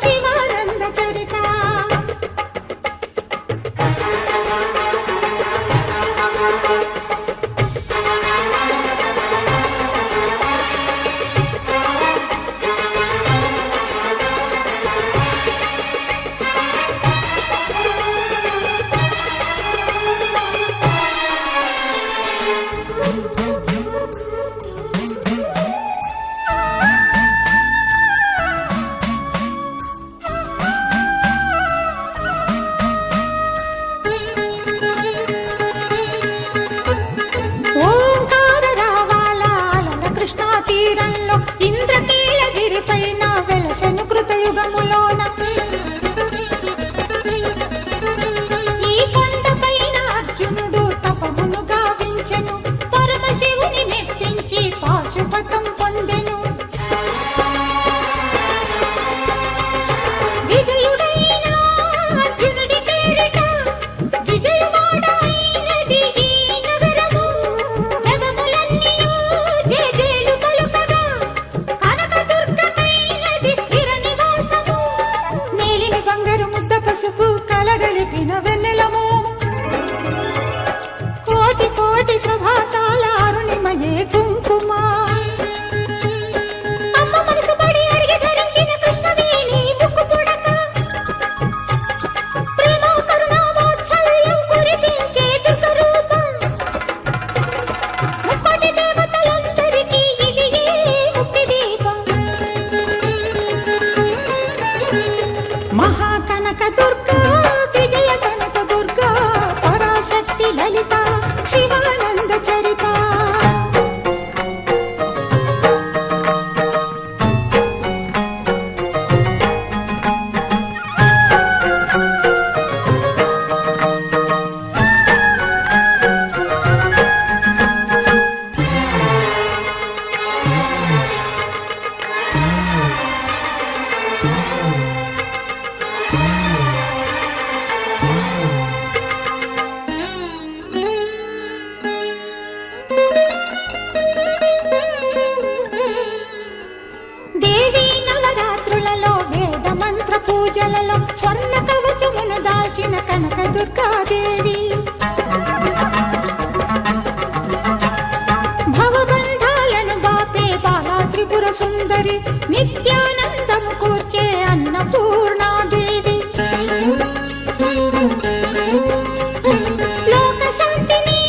శివానంద చరిత ఇంద్రకీలగిరిపైన వెలసెను కృతయుగములోన ఈ కొండపైన అర్జునుడు తపమును గావించెను పరమశివుని మెప్పించి పాశుపతం పొందెను విజయుడైన అర్జునుడి పేరిట విజయవాడ అయినది ఈ నగరము జగములన్నీయు జేజేలు పలుకగా కనకదుర్గమైనది స్థిర నివాసము మేలిమి బంగారు ముద్ద పసుపు కలగలిపిన వెన్నెల మోము కోటి కోటి ప్రభాతాల అరుణిమయే కుంకుమ అమ్మ మనసు పడి అడిగి ధరించిన కృష్ణవేణి ముక్కు పుడక ప్రేమ కరుణ వాత్సల్యం కురిపించే దుర్గ రూపం ముక్కోటి దేవతలందరికీ ఇది ముక్తి దీపం మహాకనక దుర్గా విజయ కనక దుర్గా పరాశక్తి లలిత శివానంద చరిత దేవీ నవరాత్రులలో వేద మంత్ర పూజలలో స్వర్ణ కవచమును దాల్చిన కనక దుర్గాదేవి భవబంధాలను బాపే బాలా త్రిపుర సుందరి నిత్యానందము కూర్చే అన్నపూర్ణాదేవి లోక శాంతిని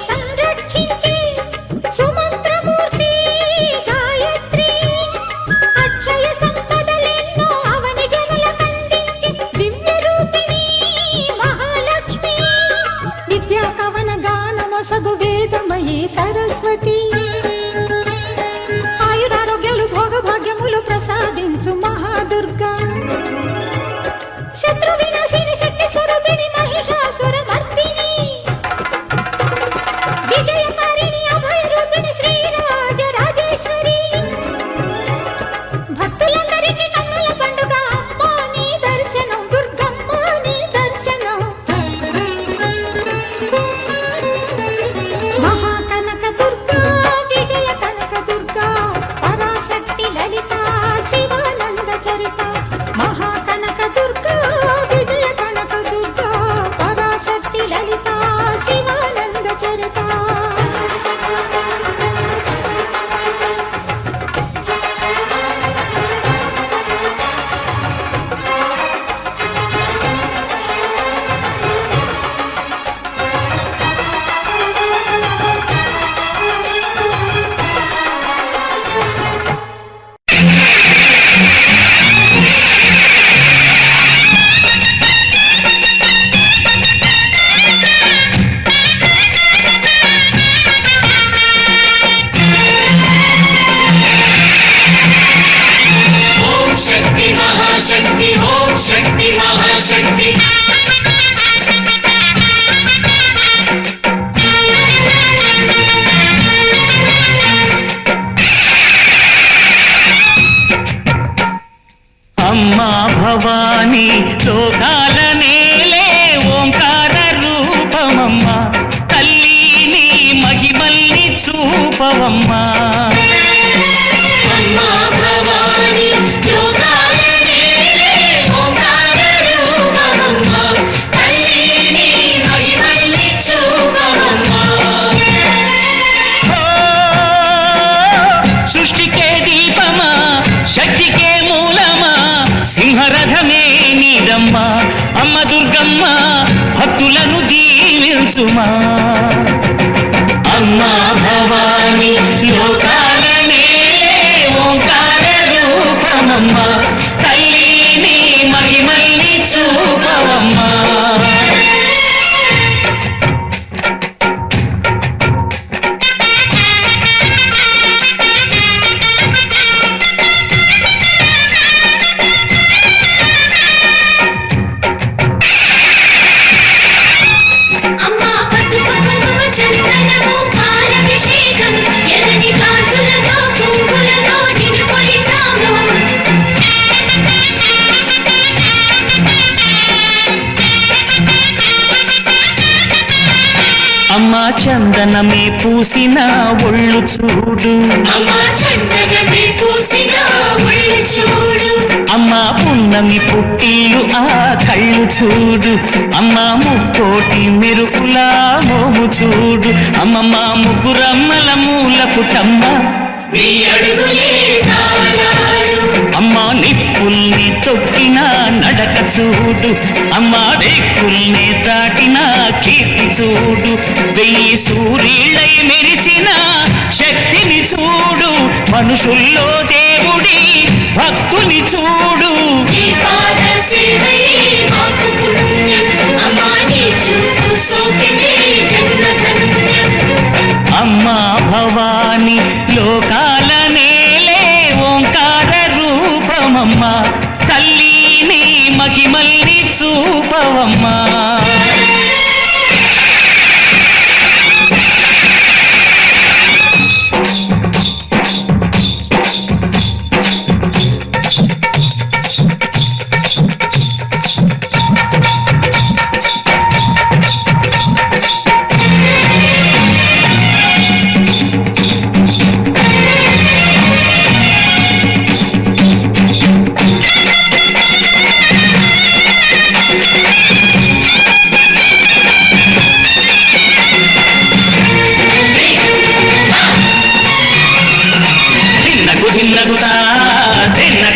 సంరక్షించే సుమంత్రమూర్తి గాయత్రి అక్షయ సంపదలెన్నో అవని జనులకందించి దివ్య రూపిణి మహాలక్ష్మి విద్యా కవన గానమొసగు వేదమయీ సరస్వతి ఆయురారోగ్యాలు భోగభాగ్యములు ప్రసాదించు మహాదుర్గా శత్రు వినాశిని శక్తి స్వరూపిణి మహిషాసుర మర్దిని విజయకారిణి అభయ రూపిణి శ్రీరాజ రాజేశ్వరి భక్తులందరికీ కన్నుల పండుగ అమ్మా నీ దర్శనం దుర్గమ్మ నీ దర్శనం మహాకనక దుర్గా విజయ కనక దుర్గా పరాశక్తి లలిత శివానంద చరిత మహాకనక దుర్గా విజయ కనక దుర్గా పరాశక్తి లలిత శివానంద చరిత అమ్మా భవానీ లోకాల నేలే ఓంకార రూపమమ్మా తల్లి నీ మహిమల్ని చూపవమ్మా అమ్మా భవానీ లోకాల నేలే అమ్మా భక్తులను దీవించుమా అమ్మా భవాని లోకాల నేలే ఓంకార రూపమమ్మా తల్లి నీ మహిమల్ని చూపవమ్మా అమ్మా చందనమే పూసిన ఒళ్ళు చూడు అమ్మా పున్నమి పుట్టిలు ఆ కళ్ళు చూడు అమ్మా ముక్కోటి మెరుపులా మోము చూడు అమ్మమ్మ ముగ్గురమ్మల మూల పుటమ్మ అమ్మా నిప్పుల్ని తొక్కిన నడక చూడు అమ్మా రేకుల్ని దాటిన కీర్తి చూడు వెయ్యి సూర్యులై మెరిసిన శక్తిని చూడు మనుషుల్లో దేవుడి భక్తుని చూడు అమ్మా భవాని లోకాల నేలే ఓంకార రూపమమ్మా తల్లి నీ మహిమల్ని చూపవమ్మా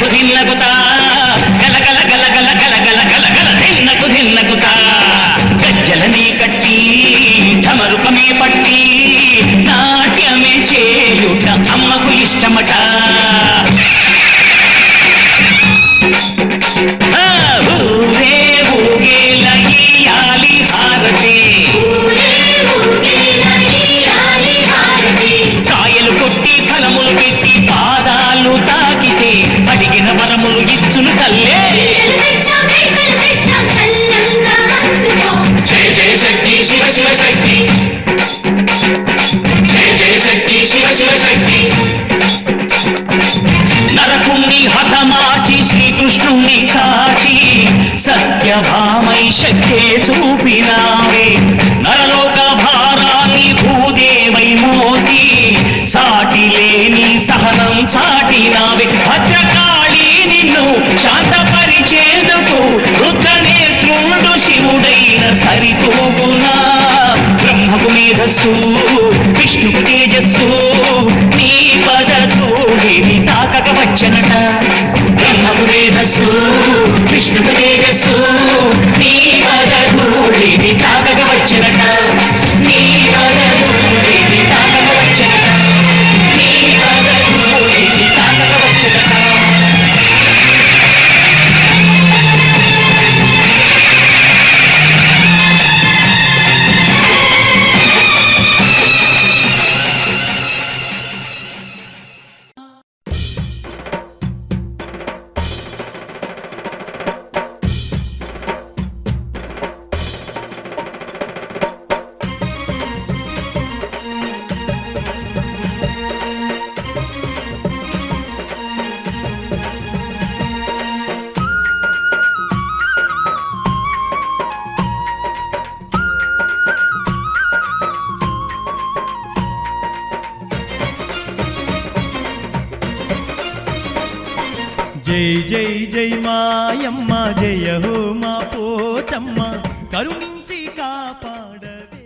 ధిన్నగుతా గల గల గల గల గల గల గల గల ధిన్నగుతా గజ్జలనే కట్టి ఢమరుకమే పట్టి నాట్యమే చేయుట అమ్మకు ఇష్టమట ఊరే ఊగేల ఇయ్యాలి హారతి కాయలు కొట్టి ఫలములు పెట్టి పాదాలు తాకితే అడిగిన వరములు ఇచ్చును తల్లే జయ జయ శక్తి శివ శివ శక్తి జయ జయ శక్తి శివ శివ శక్తి నరకుణ్ణి హతమార్చి శ్రీకృష్ణుణ్ణి కాచి సత్యభామై శక్తే చూపినావే నరలోక భారాన్ని భూదేవై మోసి సాటి లేని సహనం చాటినావే భద్రకాళి నిన్ను శాంతపరిచేందుకు రుద్రనేత్రుండు శివుడైన సరితూగునా బ్రహ్మకు మేధస్సు విష్ణుకు తేజస్సు నీ పదధూళిని తాకక వచ్చనట బ్రహ్మకు మేధస్సు విష్ణుకు తేజస్సు నీ పదధూళిని తాకక వచ్చనట నీ పదధూళిని తాకక వచ్చనట నీ పదధూళిని తాకక వచ్చనట జై జై జై మాయమ్మ జయ హో మా పోచమ్మ కరుణించి కాపాడవే.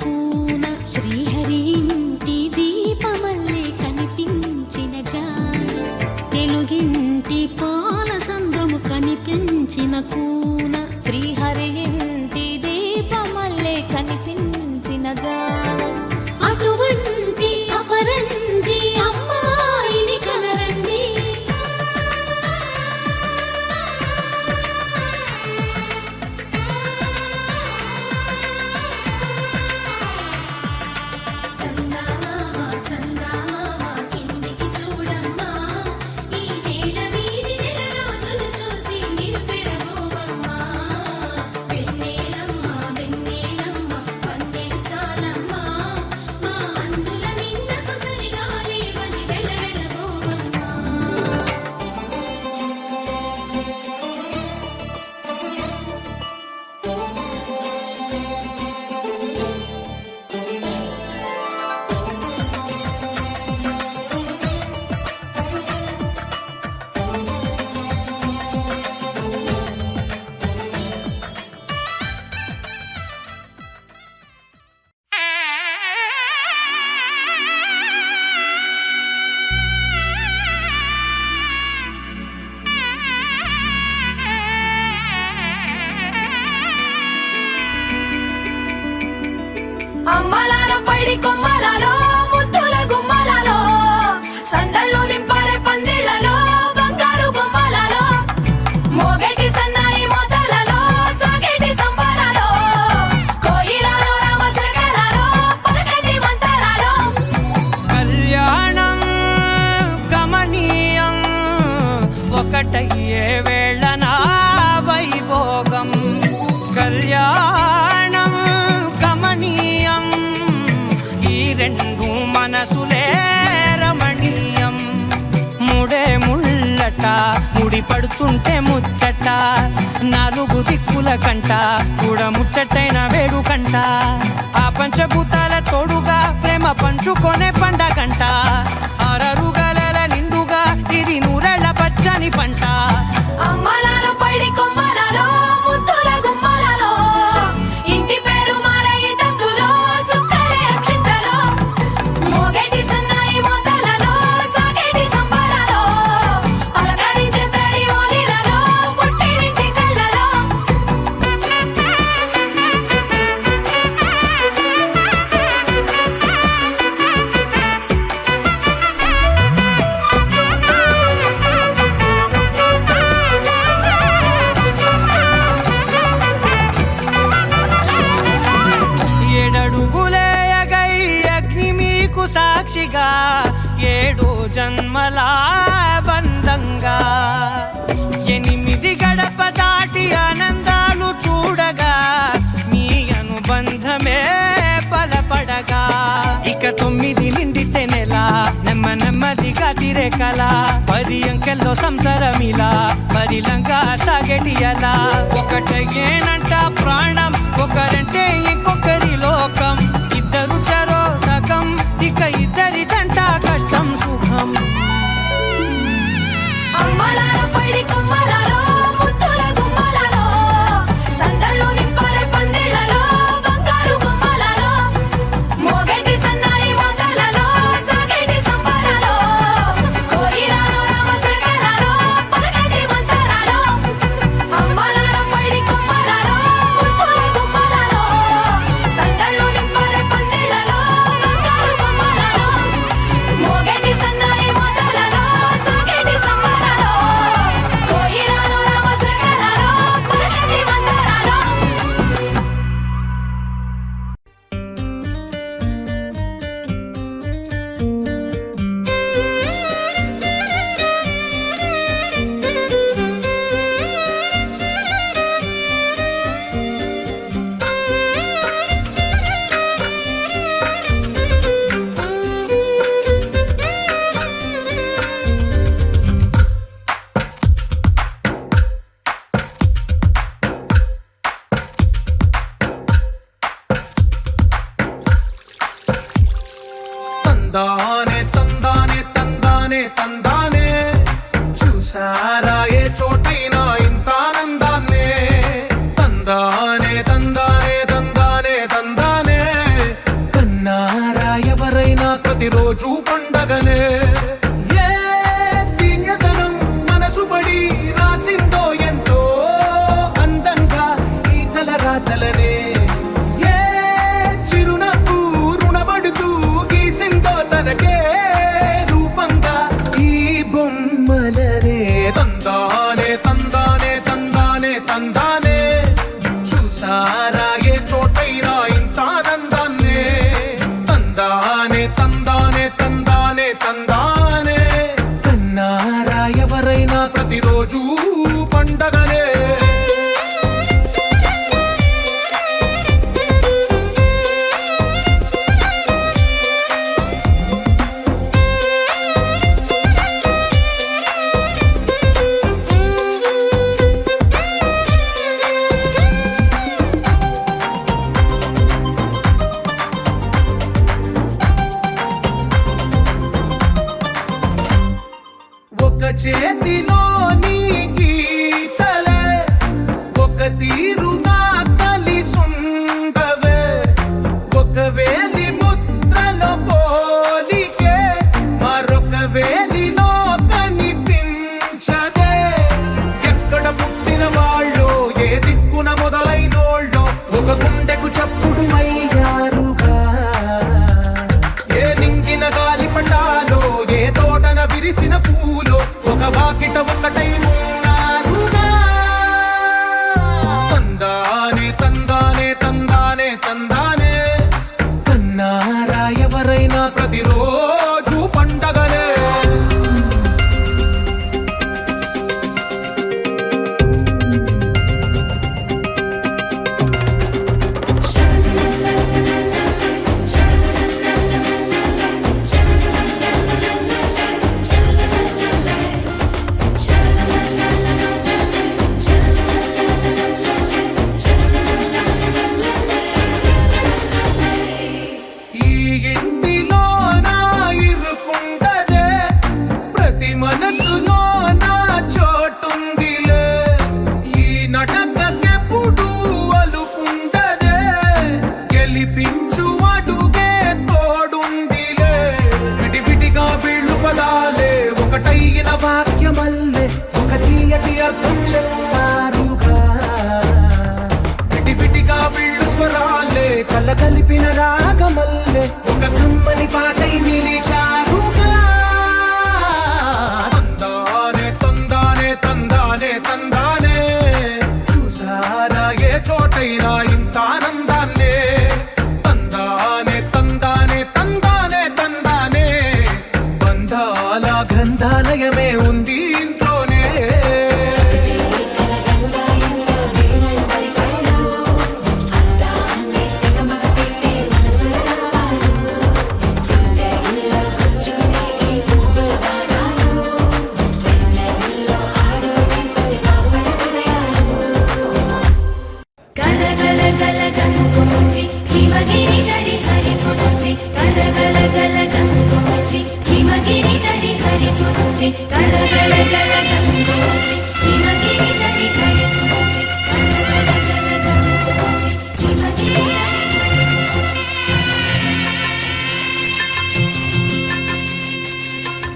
కూన శ్రీహరి ఇంటి దీపమల్లే కనిపించిన జాన తెలుగింటి పాల సంద్రము కనిపించిన కూన శ్రీహరి ఇంటి దీపమల్లే కనిపించిన జాన అటువంటి అపరంజి అమ్మాయిని కనరండి చందమామ చందమామ కిందికి చూడమ్మా ఈ నేల వీధి నెల రోజులు చూసి నివ్వెరబోవమ్మా వెన్నెలమ్మ వెన్నెలమ్మ వన్నెలు చాలమ్మా మా అన్నుల మిన్నకు సరిగా లేవని వెలవెలబోవమ్మా అమ్మలాలో పైడి కొమ్మలలో ముద్దుల గుమ్మలలో సందళ్ళు నింపారే పందిళ్లలో బంగారు బొమ్మలలో మోగేటి సన్నాయి మోతలలో సాగేటి సంబరాలో కోయిలలో రామశకలలో పలకటి మంతరాలో కళ్యాణం గమనీయం ఒకటయ్యే వేళ నా వైభోగం కళ్యాణం గమనీయం ఈ రెండు మనసులే రమణీయం ముడే ముళ్ళట ముడి పడుతుంటే ముచ్చట నాలుగు దిక్కుల కంట చూడ ముచ్చటైన వేడుకంట ఆ పంచభూతాల తోడుగా ప్రేమ పంచుకొనే పండగంట ఆరరుగల నిండుగా ఇది నూరెళ్ళ పచ్చని పంట అమ్మలాలో పైడి కొమ్మలలో ముద్దుల గుమ్మలలో ఇంటి పేరు మారయ్య తంతులో చుక్కలే అక్షింతలో మోగేటి సన్నాయి మోతలలో సాగేటి సంబరాలో పలకరించే తడి ఓలిలలో పుట్టినింటి కళ్ళలో ఏడడుగులేయగై అగ్ని మీకు సాక్షిగా ఏడు జన్మల బంధంగా ఎనిమిది గడప దాటి ఆనందాలు చూడగా మీ అనుబంధమే బలపడగా ఇక 9 నిండితే నెల నెమ్మదిగా తిరే కల 10 అంకెల్లో సంసారమిలా పరిలంగా సాగేటి అలా ఒకటేనంట ప్రాణం ఒకరంటే ఇంకొకరి లోకం ఇద్దరు చరో సగం ఇక ఇద్దరిదంట కష్టం సుఖం అమ్మలాలో పైడి కొమ్మలలో ముద్దుల గుమ్మలలో సందళ్ళు నింపారే పందిళ్లలో బంగారు బొమ్మలలో మోగేటి సన్నాయి మోతలలో సాగేటి సంబరాలో కోయిలలో రామశకలలో పలకటి మంతరాలో అమ్మలాలో పైడి కొమ్మలలో ముద్దుల గుమ్మలలో సందళ్ళు నింపారే పందిళ్లలో బంగారు బొమ్మలలో మోగేటి సన్నాయి మోతలలో సాగేటి సంబరాలో కోయిలలో రామశకలలో పలకటి మంతరాలో తందానే తందానే తందానే తందానే చూసారా ఏ చోటైనా ఇంత ఆనందాన్నే తందానే తందానే తందానే తందానే ప్రతిరోజు పండగనే. ఏ తీయదనం మనసు పడి రాసిందో ఎంతో అందంగా ఈ తలరాతలనే. ఏ చిరునవ్వు రుణపడుతూ గీసిందో తనకే రూపంగా ఈ బొమ్మలనే. తందానే తందానే తందానే తందానే చూసారా ఏ చోటైనా ఇంత ఆనందాన్నే. తందానే తందానే తందానే తందానే కన్నారా ఎవరైనా ప్రతిరోజు పండగనే. ఒక చేతిలో నీ గీతలే ఒక తీరుగా కలిసుండవే. ఒక వేలి ముద్రల పోలికే మరొక వేలిలో కనిపించదే. ఎక్కడ పుట్టిన వాళ్ళో ఏ దిక్కున మొదలైనోళ్ళో ఒక గుండెకు చప్పుడు అయ్యారుగా. ఏ నింగిన గాలి పటాలో ఏ తోటన విరిసిన పూలో ఒక వాకిట ఒకటై ఉన్నారుగా. తందానే తందానే తందానే తందానే కన్నారా ఎవరైనా ప్రతిరోజు పండగనే. ఈ ఇంటిలో నా ఇరుకుండదే ప్రతి మనసులో నా చోటుందిలే. ఈ నటకెప్పుడు అలుపుండదే గెలిపించు అడుగే తోడుందిలే. విడివిడిగా వీళ్ళు పదాలే ఒకటైన వాక్యమల్లే ఒక తీయటి అర్థం చెప్పారుగా. విడివిడిగా వీళ్ళు స్వరాలే కలగలిపిన రాగమల్లే ఒక కమ్మని పాటై నిలిచారుగా. తందానే తందానే తందానే తందానే చూసారా ఏ చోటైనా ఇంత ఆనందాన్నే. తందానే తందానే తందానే తందానే బంధాల గ్రంథాలయమే ఉంది ఇంట్లోనే. గల గల గల గంగోత్రి హిమగిరి జరి హరిపుత్రి. గల గల గల గంగోత్రి హిమగిరి జరి హరిపుత్రి. గల గల గల గంగోత్రి హిమగిరి జరి హరిపుత్రి. గల గల గల గంగోత్రి హిమగిరి జరి హరిపుత్రి.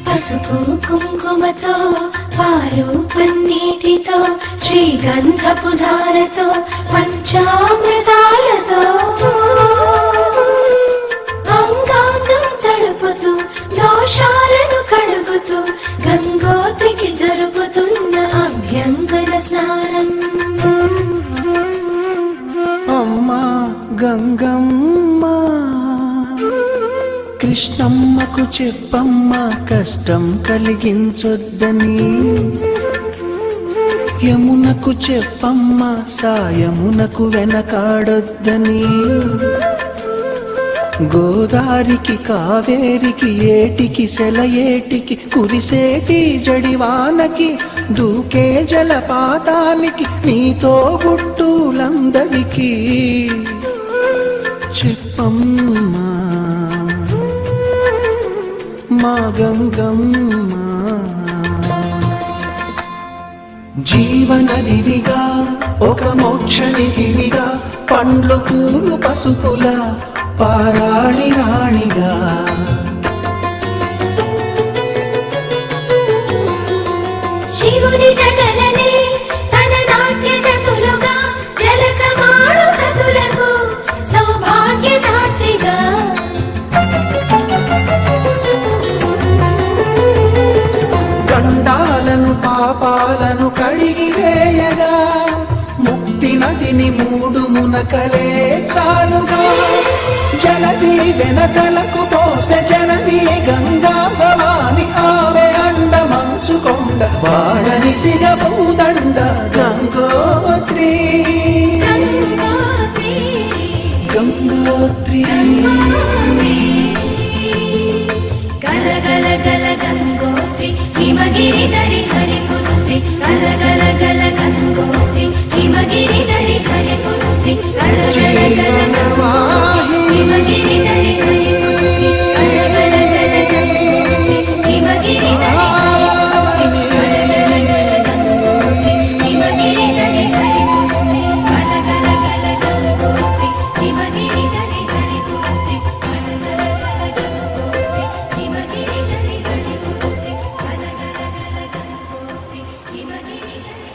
పసుపు కుంకుమతో పాలు పన్నీటితో శ్రీగంధపు ధారతో పంచామృతాలతో అంగాంగం తడుపుతూ దోషాలను కడుగుతూ గంగోత్రికి జరుపుతున్న అభ్యంగన స్నానం. అమ్మా గంగమ్మ కృష్ణమ్మకు చెప్పమ్మా కష్టం కలిగించొద్దని. యమునకు చెప్పమ్మా సాయమునకు వెనకాడొద్దని. గోదారికి కావేరికి ఏటికి సెలయేటికి కురిసేటి జడివానకి దూకే జలపాతానికి నీతో బుట్టులందరికీ చెప్పమ్మా మా గంగమ్మ. జీవనదివిగా ఒక మోక్షనిధివిగా పండ్లు పూలు పసుపుల పారాణి రాణిగా శివుని జటలనే తన నాట్య చతులుగా జలకమాడు సతులకు సౌభాగ్యదాత్రిగా గండాలను పాపాలను కడిగివేయగా ముక్తి నదిని మూడు మునకలే చాలుగా జలది వెనకలకు పోసె జనని గంగా భవాని ఆమె అండ మంచుకొండ వాడని సిగబూదండ గంగోత్రి గంగోత్రి గల గల గల గంగోత్రి హిమగిరి దరి హరిపుత్రి గల గల గల గంగోత్రి హిమగిరి దరి హరిపుత్రి గల గల గల గంగోత్రి హిమగిరి దరి హరిపుత్రి గల గల గల గంగోత్రి హిమగిరి దరి హరిపుత్రి గల గల గల గంగోత్రి హిమగిరి దరి హరిపుత్రి గల గల గల గంగోత్రి హిమగిరి దరి హరిపుత్రి గల గల గల గంగోత్రి హిమగిరి దరి హరిపుత్రి గల గల గల గంగోత్రి హిమగిరి దరి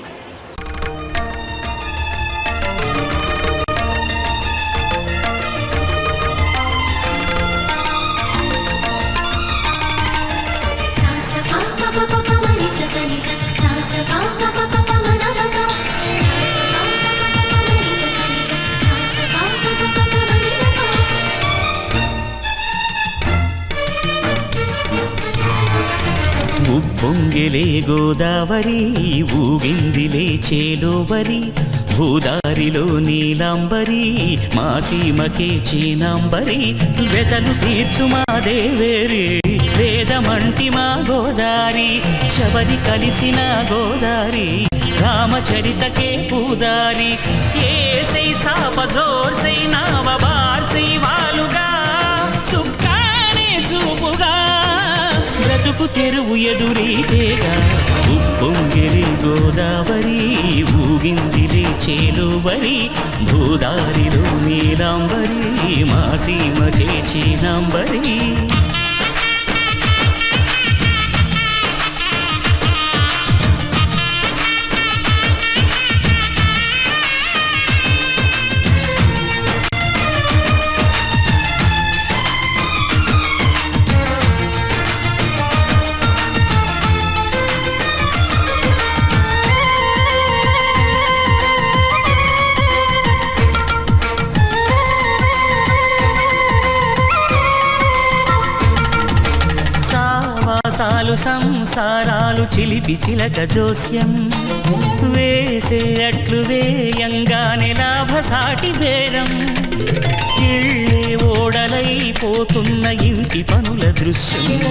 ఉప్పొంగిలే గోదావరి ఊగిందిలే చేలోవరి భూదారిలో నీలాంబరి మా సీమకే చీనాంబరి వెతలు తీర్చు మా దేవేరి వేదమంటి మా గోదారి శబరి కలిసిన గోదారి రామచరితకే పూదారి ఏసై చాప జోర్సై నావ బార్సై వాలుగా సుక్కానే చూపుగా బ్రతుకు తెరువు ఎదురీతేగా ఉప్పొంగిరి గోదావరి ఊగిందిలే చేలోవరి భూదారిలో నీలాంబరి మా సీమకే చీనాంబరి సాలు సంసారాలు చిలిపి చిలక జోస్యం వేసే అట్లు వేయంగానే లాభసాటి బేరం ఇళ్ళే ఓడలైపోతున్న ఇంటి పనుల దృశ్యం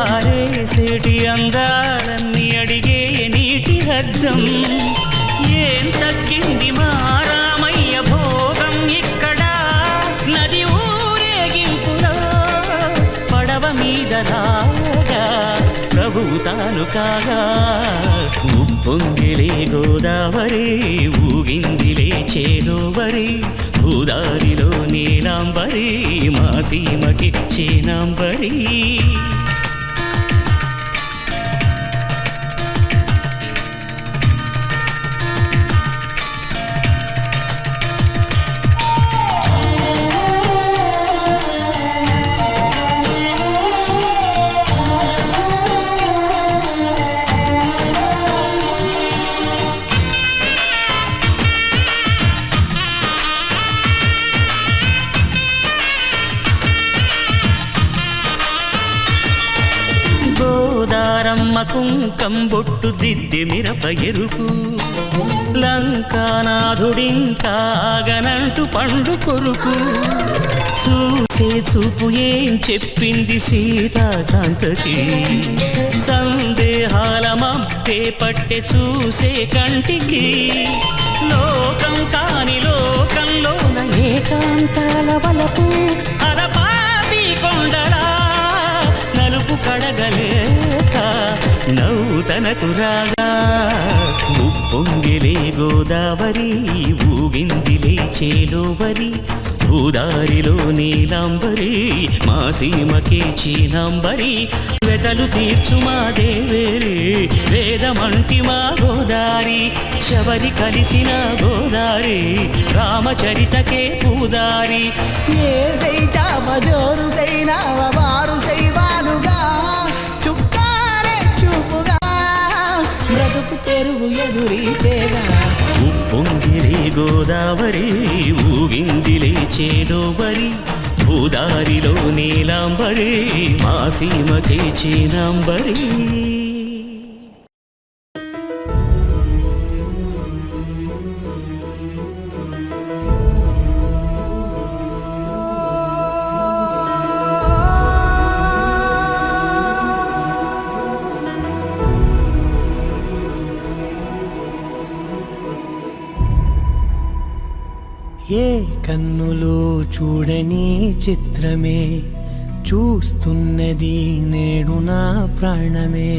ఆరేసేటి అందాలన్నీ అడిగే నీటి రద్దం ఏం తగ్గింది మా రామయ్య భోగం ఇక్కడ నది ఊరేగింపులో పడవ మీద రాగా ప్రభువు తాను కాగా ఉప్పొంగిలే గోదావరి ఊగిందిలే చేలోవరి భూదారిలో నీలాంబరి మా సీమకి చీనాంబరి గోదారమ్మ కుంకం బొట్టు దిద్దె మిరప ఎరుపు లంకానాథుడింకాగనంటూ పండు కొరుకు చూసే చూపు ఏం చెప్పింది సీతాకాంతకి సందేహాల మబ్బే పట్టె చూసే కంటికి లోకం కాని లోకంలోన ఏకాంతాల వలపు అలపాపి కొండలా నలుపు కడగలేక నౌతనకు రాగా ఉప్పొంగిలే గోదావరి ఊగిందిలే చేలోవరి భూదారిలో నీలాంబరి మా సీమకే చీనాంబరి వెతలు తీర్చు మా దేవేరి వేదమంటి మా గోదారి శబరి కలిసిన గోదారి రామచరితకే పూదారి జోరు వారు సైవానుగా చుక్కారే చూపుగా బ్రతుకు తెరువు ఎదురీతేగా ఉప్పొంగిలే గోదావరి ఊగిందిలే చేదోబరి భూదారిలో నీలాంబరి మా సీమకే చీనాంబరి ఏ కన్నులు చూడని చిత్రమే చూస్తున్నది నేడు నా ప్రాణమే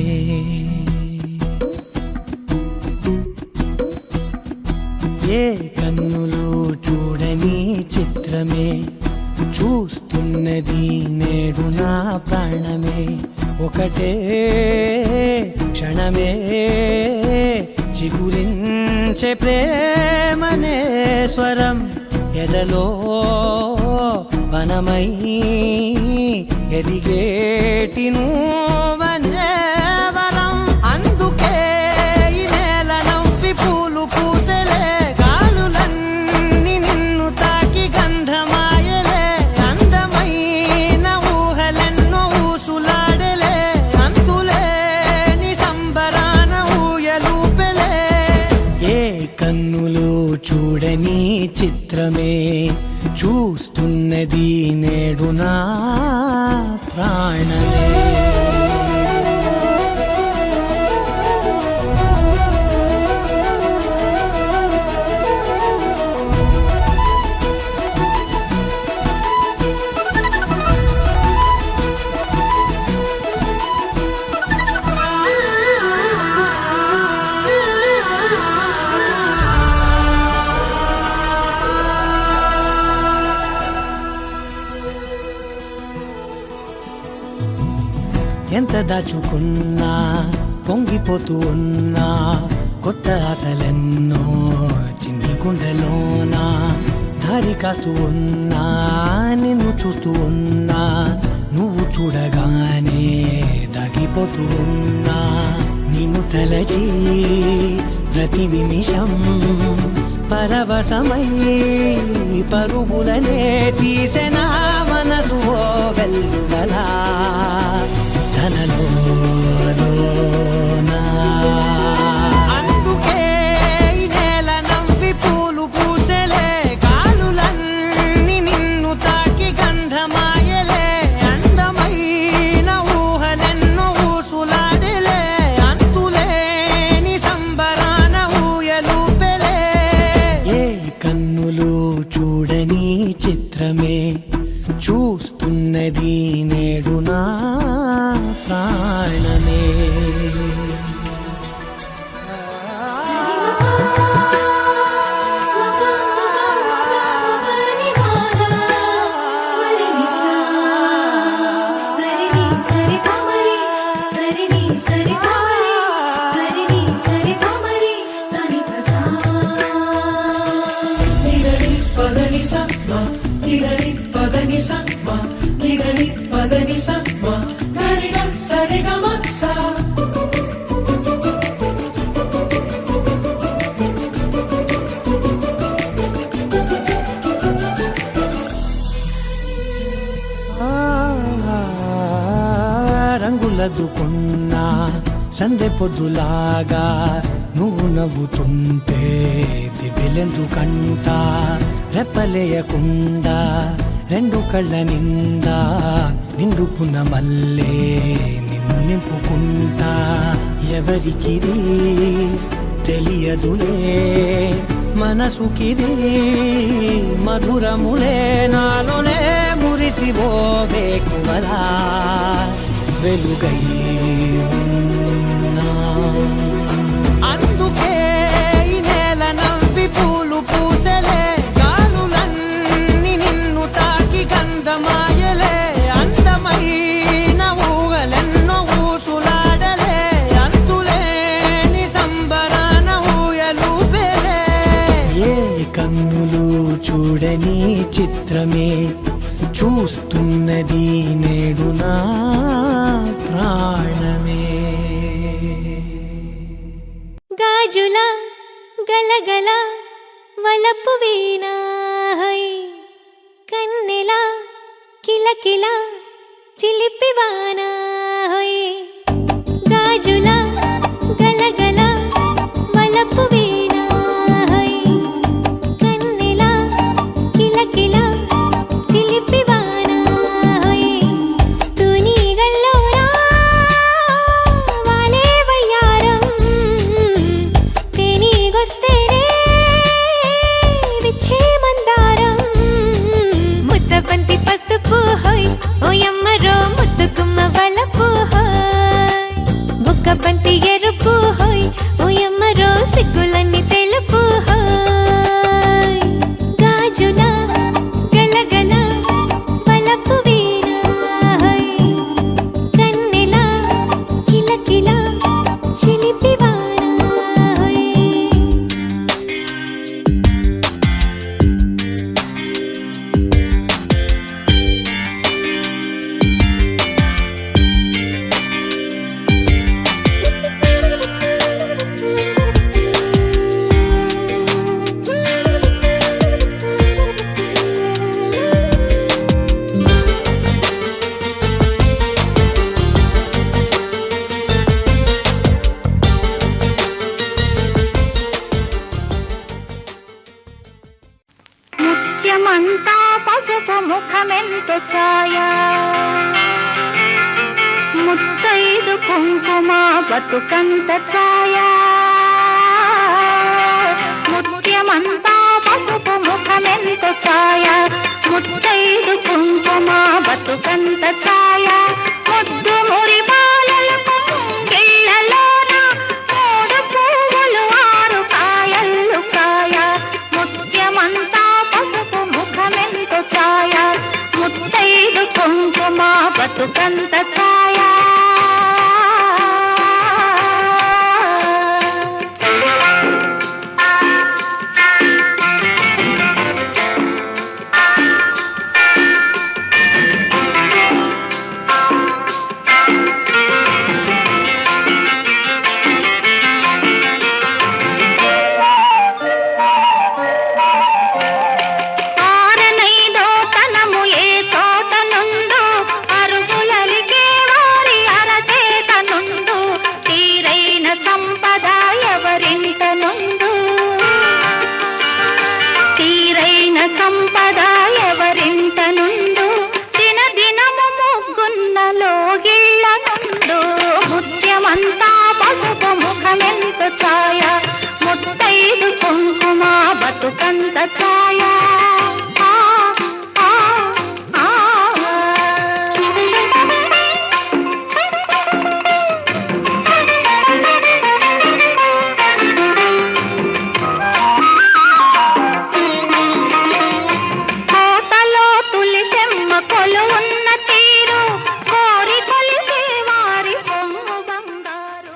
ఏ కన్నులు చూడని చిత్రమే చూస్తున్నది నేడు నా ప్రాణమే ఒకటే క్షణమే చిగురించే ప్రేమనే స్వరం ఎదలో వనమై ఎదిగేటి నువ్వనే వరం అందుకే ఈ నేల నవ్వి పూలు పూసలే గాలులన్నీ నిన్ను తాకి గంధమాయలే అందమైన ఊహలెన్నో ఊసులాడలే అంతులేని సంబరాన ఊయలూపెలే ఏ కన్నులు చూడని చిత్రమే చూస్తున్నది నేడు నా ప్రాణమే ఎంత దాచుకున్నా పొంగిపోతూ ఉన్నా కొత్త ఆశలెన్నో చిన్ని గుండెలోనా దారి కాస్తూ ఉన్నా నిన్ను చూస్తూ ఉన్నా నువ్వు చూడగానే దాగిపోతూ ఉన్నా నిన్ను తలచి ప్రతి నిమిషం పరవశమై పరుగులనే తీసెనా మనసు ఓ వెల్లువలా తనలోనా అందుకే ఈ నేల నవ్వి పూలు పూసలే గాలులన్నీ నిన్ను తాకి గంధమాయలే అందమైన ఊహలెన్నో ఊసులాడలే అంతులేని సంబరాన ఊయలూపెలే ఏ కన్నులు చూడని చిత్రమే చూస్తున్నది నేడు నా ప్రాణమే రంగులదుకున్నా సందె పొద్దులాగా నువ్వు నవ్వుతుంటే దివ్యలెందుకంట రెప్పలేయకుండా రెండు కళ్ళ నిండా నిండుకున్న మల్లే నిన్ను నింపుకుంటా ఎవరికిది తెలియదులే మనసుకిది మధురములే నాలోనే మురిసివో వేకువలా వెలుగై ఉన్నా అందుకే ఈ నేల నవ్వి పూలు పూసలే గాలులన్నీ నిన్ను అందమాయలే అందమైన ఊగలెన్నో ఊసులాడలే అంతులేని సంబరాన ఊయలూపేలే ఏ కన్నులు చూడని చిత్రమే చూస్తున్నది నేడు నా ప్రాణమే గాజుల గలగల వలపు వీణ కన్నెల కిలకిల చిలిపివాన గాజుల గలగల వలపు వీణ కన్నెల కిలకిల చిలిపివాన తునిగల్లోరా వాలే వయ్యారం తేనీగొస్తేనే విచ్చే మందారం ముద్దబంతి పసుపు హోయ్ ఓయమ్మరో ముద్దుగుమ్మ వలపు హోయ్ బుగ్గబంతి ఎరుపు హోయ్ ఓయమ్మరో సిగ్గులన్నీ తెలుపు హోయ్ గాజుల గలగల వలపు వీణ హోయ్ కన్నెల కిలకిల చిలిపివాన హోయ్ ముత్యమంతా పసుపు ముఖమెంత ఛాయ ముత్తైదు కుంకుమ బతుకంత ఛాయ ముత్యమంతా పసుపు ముఖమెంత ఛాయ ముత్తైదు కుంకుమ బతుకంత ఛాయ ముద్దు మురి బాలలకు గిళ్ళలోన మూడు పువ్వులు ఆరు కాయల్లు కాయ ముత్యమంతా పసుపు ముఖమెంత ఛాయ ముత్తైదు కుంకుమ బతుకంత ఛాయ ఆరనైదో తనము ఏ చోట నుండు అరుగులలిగే వారి అరచేత నుండు తీరైన సంపద ఎవరింట నుండు తీరైన సంపద ఎవరింట నుండు దిన దినము ముగ్గున్నలో గిళ్ళ నుండు ముత్యమంతా పసుపు ముఖమెంత ఛాయ ముత్తైదు కుంకుమ బతుకంత ఛాయ ఆ, ఆ, ఆ. కోటలో తులిసెమ్మ కొలువున్న తీరు కోరి కొలిసే వారి పొంగు బంగారు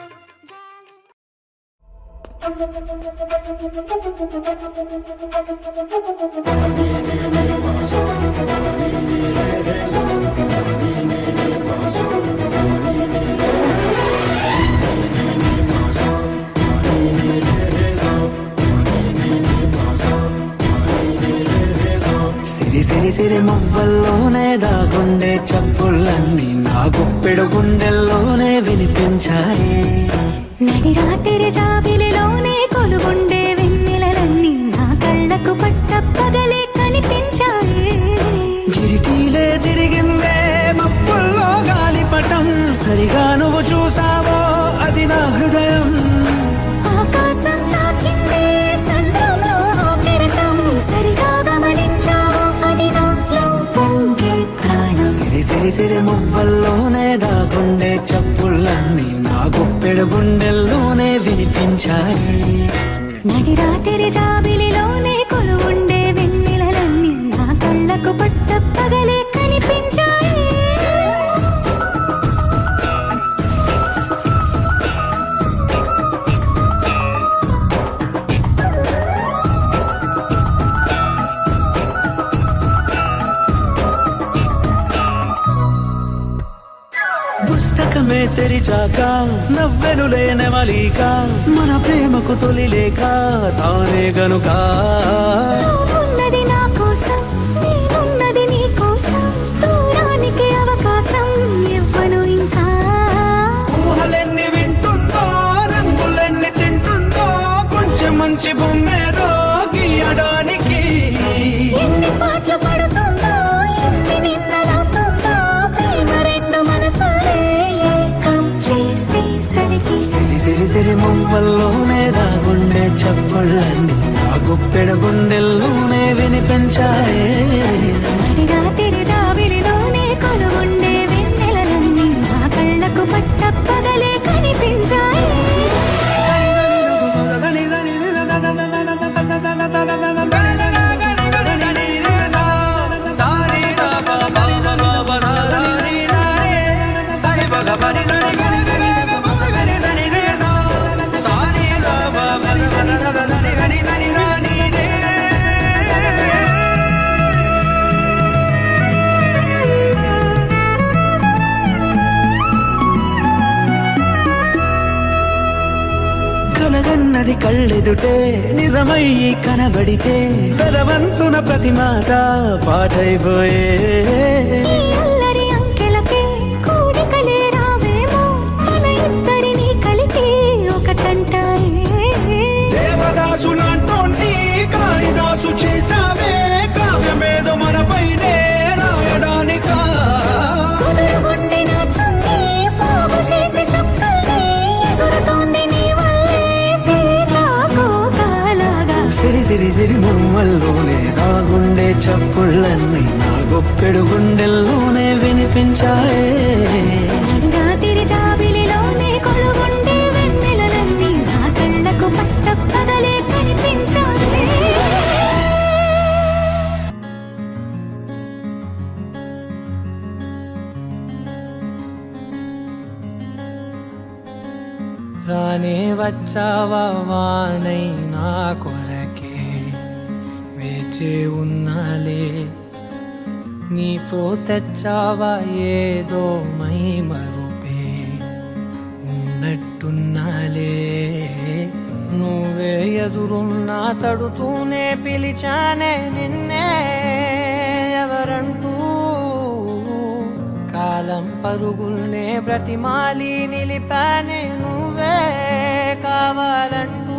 సిరి సిరి సిరి మువ్వల్లోనే దాగుండే చప్పుళ్ళన్నీ నా గుప్పెడు గుండెల్లోనే వినిపించాయి నడి రాత్రి జాబిలిలోనే కొలుగుండే వెన్నెలలన్నీ నా కళ్ళకు పట్టపగలే కనిపించాయి గిరిటీలే తిరిగిందే మప్పుల్లో గాలిపటం సరిగా నువ్వు చూసావో అది నా హృదయం ఆకాశం తాకిందే సంద్రంలో కెరటం సరిగా గమనించావు అది నాలో పొంగే ప్రాణం సిరి సిరి సిరి మువ్వల్లోనే దాగుండే చప్పుళ్ళన్నీ నా గుప్పెడు గుండెల్లోనే వినిపించాయి నడి రాత్రి జాబిలిలోనే కొలువుండే వెన్నెలలన్నీ నా కళ్ళకు పట్టపగలే మనసమే తెరిచాక నవ్వెనులే నెమలిక మన ప్రేమకు తొలి లేక తానే గనుక ఉన్నది నా కోసం నేనున్నది నీ కోసం దూరానికి అవకాశం ఇవ్వను ఇంకా ఊహలెన్ని వింటుందో రంగులెన్ని తింటుందో కొంచెం మంచి బొమ్మేదో గీయడానికి ఎన్ని పాటలు పడుతుందో ఎన్ని నిన్నలవుతుందో ప్రేమ రెండు మనసులే ఏకం చేసేసరికి సిరి సిరి సిరి మువ్వల్లోనే దాగుండే చప్పుళ్ళన్నీ నా గుప్పెడు గుండెల్లోనే వినిపించాయే రాత్రి జాబిలిలోనే కొలువుండే వెన్నెలలన్నీ నా కళ్ళకు పట్టపగలే కనిపించాయి కలగన్నది కళ్ళెదుటే నిజమయ్యి కనబడితే పెదవంచున ప్రతి మాట పాటైపోయే ఈ అల్లరి అంకెలకే కూడికలే రావేమో మన ఇద్దరిని కలిపి ఒకటంటాయే దేవదాసులంటోంటి కాళిదాసు చేసావే కావ్యమేదో మనపైనే రాయడానికా కుదురుగుండి నా చున్నీ పోగు చేసి చుక్కల్ని ఎగురుతోంది నీ వల్లే సీతాకోకలాగా సిరి సిరి సిరి మువ్వల్లోనే దాగుండే చప్పుళ్ళన్నీ నా గొప్పెడు గుండెల్లోనే వినిపించాయే రాత్రి జాబిలిలోనే కొలువుండే వెన్నెలలన్నీ నా కళ్ళకు పట్టపగలే కనిపించాయి రానే వచ్చావా వానై నా కొరకే వేచే ఉన్నాలే నీతో తెచ్చావా ఏదో మై మరుపే ఉన్నట్టున్నాలే నువ్వే ఎదురున్నా తడుతూనే పిలిచానే నిన్నే ఎవరంటూ కాలం పరుగుల్నే బ్రతిమాలి నిలిపానే నువ్వే కావాలంటూ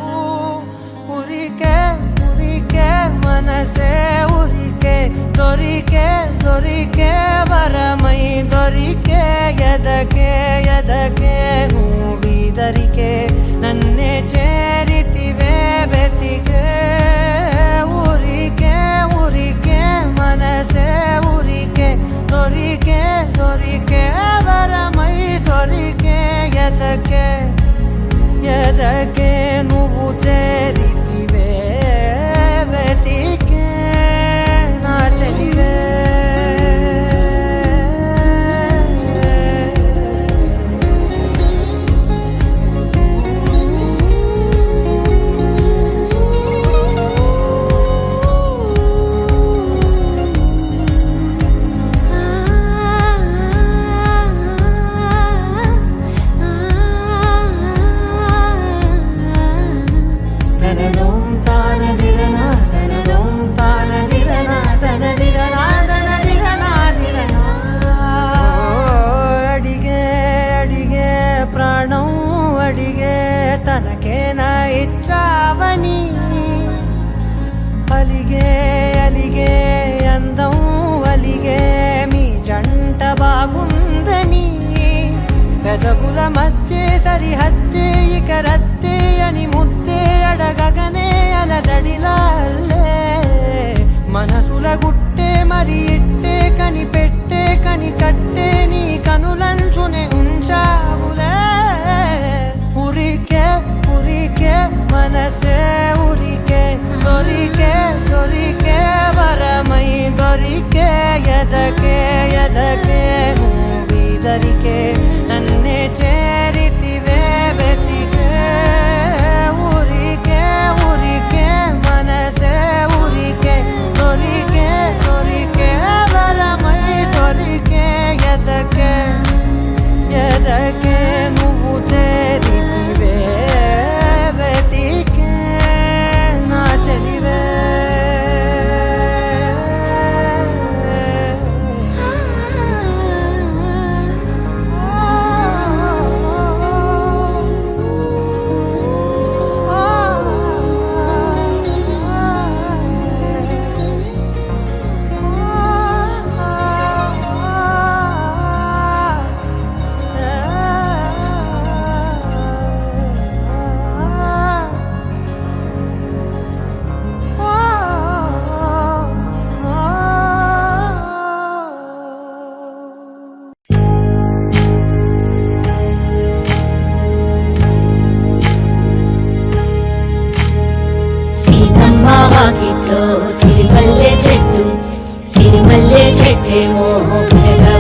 ఉరికే ఉరికే మనసే ఉరికే దొరికే దొరికే వరమై దొరికే ఎదకే ఎదకే నువ్విదరికే నన్నే చేరితివే వెతికే ఉరికే ఉరికే మనసే ఉరికే దొరికే దొరికే వరమై దొరికే ఎదకే ఎదకే నువ్వు చేరితివే వెతికే నా చెలివే తనకేనా ఇచ్చావని అలిగే అలిగే అందం అలిగే మీ జంట బాగుందని పెదవుల మధ్య సరిహద్దే ఇక రద్దే అని ముద్దే అడగగనే అలజడిలాల్లే మనసుల గుట్టే మరి ఇట్టే కనిపెట్టే కని కట్టే నీ కనులంచునే ఉంచావులే ఉరికే ఉరికే మనసే ఉరికే దొరికే దొరికే వరమై దొరికే ఎదకే ఎదకే నువ్విదరికే నన్నే చేరితివే వెతికే ఉరికే ఉరికే మనసే ఉరికే దొరికే దొరికే వరమై దొరికే ఎదకే ఎదకే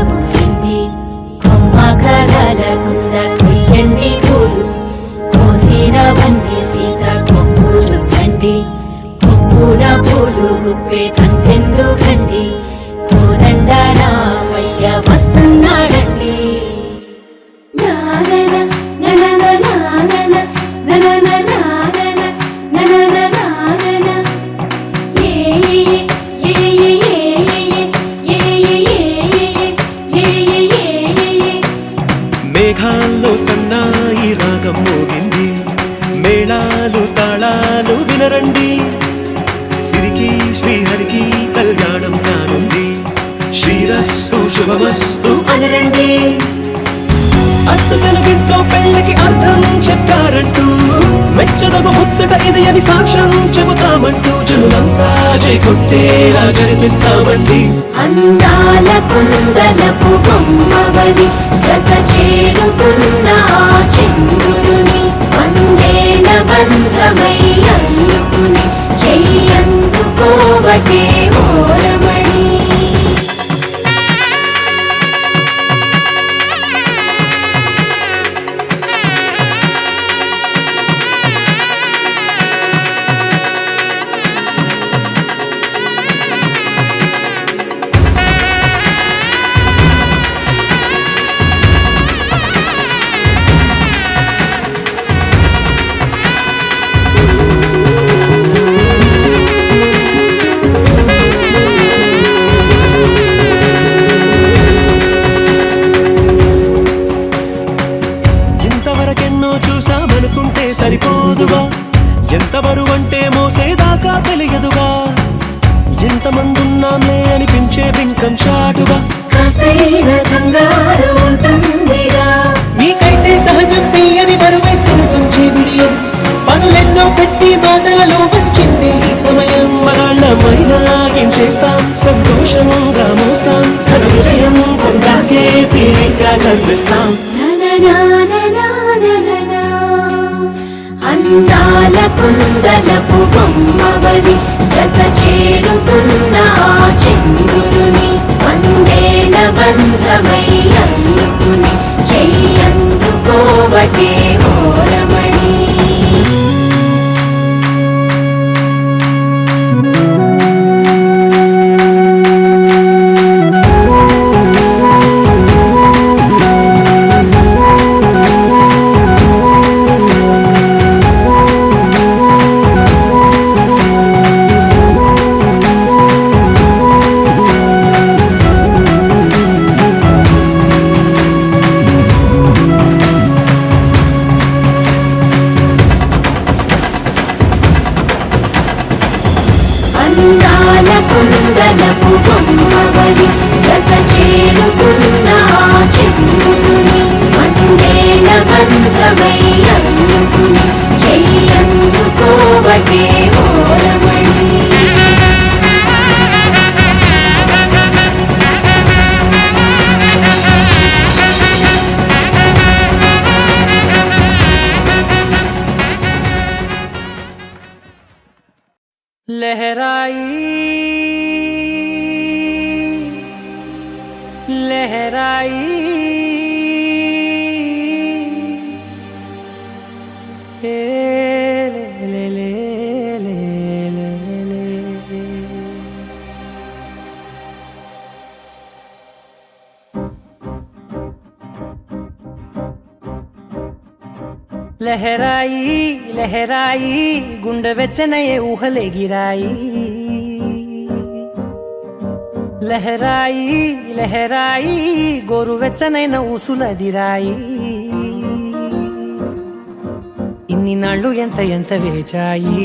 పూసింది కొమ్మ కదలకుండ కొయ్యండి పూలు కోసినవన్నీ సీత కొమ్ము చుట్టండి కొమ్మున పూలు గుప్పే తంతెందుకండి కోదండ రామయ్య వస్తున్నాడండి నానన ననన నానన ననన నానన ననన నానన ఏ ఏ ఏ ఏ ఏ ఏ మేఘాల్లో సన్నాయి రాగం మోగింది మేళాలు తాళాలు వినరండి సిరికి శ్రీహరికి కళ్యాణం కానుంది శ్రీరస్తు శుభమస్తు అనరండి అచ్చు తెలుగింట్లో పెళ్ళకి అర్థం చెప్పారంటూ మెచ్చదగు ముచ్చట ఇది అని సాక్ష్యం చెబుతామంటూ జనులంతా జై కొట్టేలా జరిపిస్తామండి అందాల కుందనపు బొమ్మవని జత చేరుకున్న ఆ చంద్రుని వందేళ్ల బంధమై అల్లుకుని చెయ్యందుకోవటే ఓరమణి ఇంతవరకెన్నో చూసామనుకుంటే సరిపోదుగా ఎంత బరువంటే మోసేదాకా తెలియదుగా ఎంతమందున్నాంలే అనిపించే బింకం చాటుగా కాస్తైన కంగారు ఉంటుందిగా నీకైతే సహజం తీయని బరువై సిరసంచే విడియం పనులెన్నో పెట్టి బాధలలో వచ్చింది ఈ సమయం మరాళ్ళమైనా ఏం చేస్తాం సంతోషంగా మోస్తాం ఘన విజయం పొందాకే తీరిగ్గా కనిపిస్తాం నననాననానననా. అందాల కుందనపు బొమ్మవని జత చేరుకున్న ఆ చంద్రుని వందేళ్ల బంధమై అల్లుకుని చెయ్యందుకోవటే ఓరమణి అందాల కుందనపు బొమ్మవని జత చేరుకున్న ఆ చంద్రుని వందేళ్ల బంధమై అల్లుకుని చెయ్యందుకోవటే ఓరమణి लहराई लहराई ए ले ले ले ले ले ले लहराई लहराई गुंड వెచ్చనయే ఊహలే గిరాయి లహరాయి లహరాయి గోరు వెచ్చనైన ఊసులదిరాయి ఇన్ని నాళ్ళు ఎంత ఎంత వేచాయి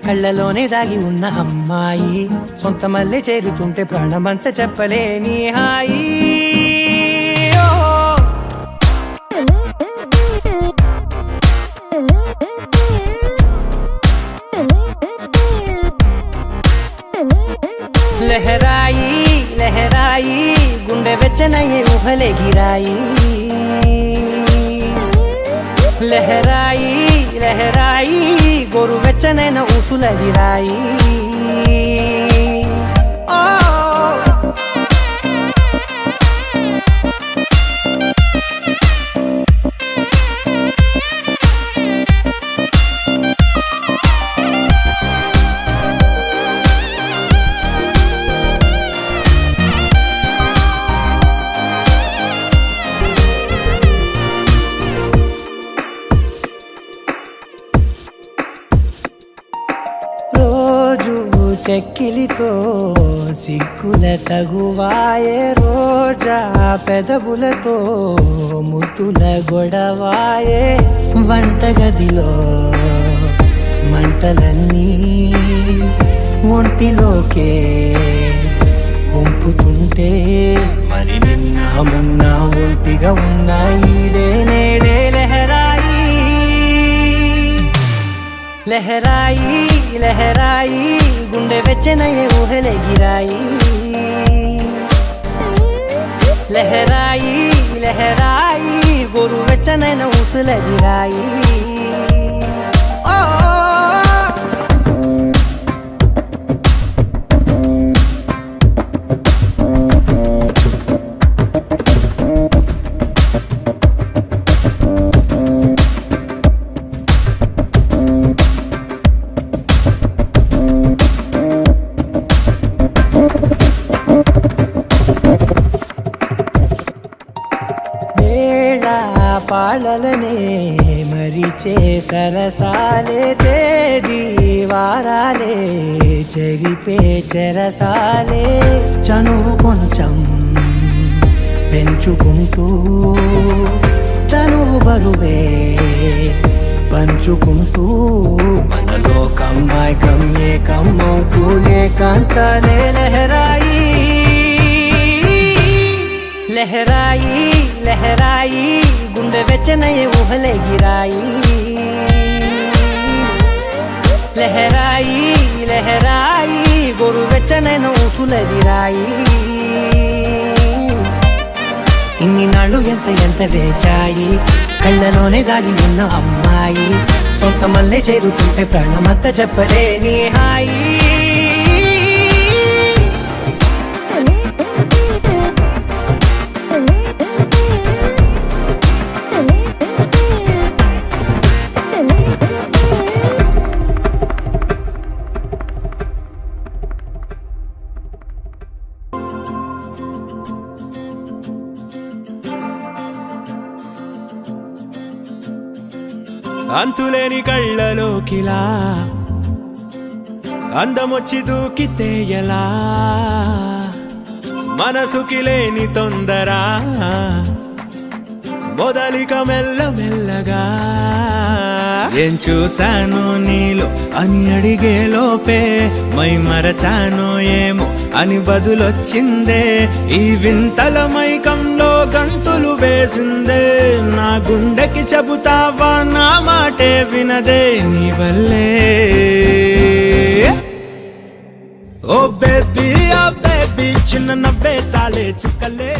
కళ్ళలోనే దాగి ఉన్న అమ్మాయి సొంత మల్లె చేరుతుంటే ప్రాణమంత చెప్పలేని హాయి లహరాయి లహరాయి గుండె వెచ్చనయ్యే ఊహలే గిరాయి లహరాయి లహరాయి గోరు వెచ్చనైన ఊసులదిరాయి చెక్కిలితో సిగ్గుల తగువాయే రోజా పెదవులతో ముద్దుల గొడవాయే వంటగదిలో మంటలన్నీ ఒంటిలోకే వంపుతుంటే మరి నిన్న మొన్న ఒంటిగా ఉన్న ఈడే నేడే లహరాయి లహరాయి లహరాయి గుండె వెచ్చనయ్యే ఊహలెగిరాయి లహరాయి లహరాయి గోరు వెచ్చనైన ఊసులెగిరాయి పాలలనే మరిచే సరసాలే తేదీ వారాలే చెరిపే చెరసాలే చనువు కొంచెం పెంచుకుంటూ తనువు బరువే పంచుకుంటూ మనలో కమ్మాయి కమ్మే కమ్మవుతూ ఏకాంతాలే లహరాయి లహరాయి లహరాయి గుండె వెచ్చనయ్యే ఊహలెగిరాయి లహరాయి లహరాయి గోరు వెచ్చనైన ఊసులెగిరాయి ఇన్ని నాళ్ళు ఎంత వేచాయి కళ్ళలోనే దాగి ఉన్న అమ్మాయి సొంత మల్లె చేరుతుంటే ప్రాణమంతా చెప్పలేని హాయి అంతులేని కళ్ళలోకిలా అందమొచ్చి దూకితే ఎలా మనసుకి లేని తొందర మొదలిక మెల్లమెల్లగా ఏం చూశాను నీలో అని అడిగే లోపే మై మరచాను ఏమో అని బదులొచ్చిందే ఈ వింతల మైకంలో గంతులు వేసిందే నా గుండెకి చెబుతావా నా మాటే వినదే నీ వల్లే ఓ బేబీ చిన్న నవ్వే చాలే చుక్కలే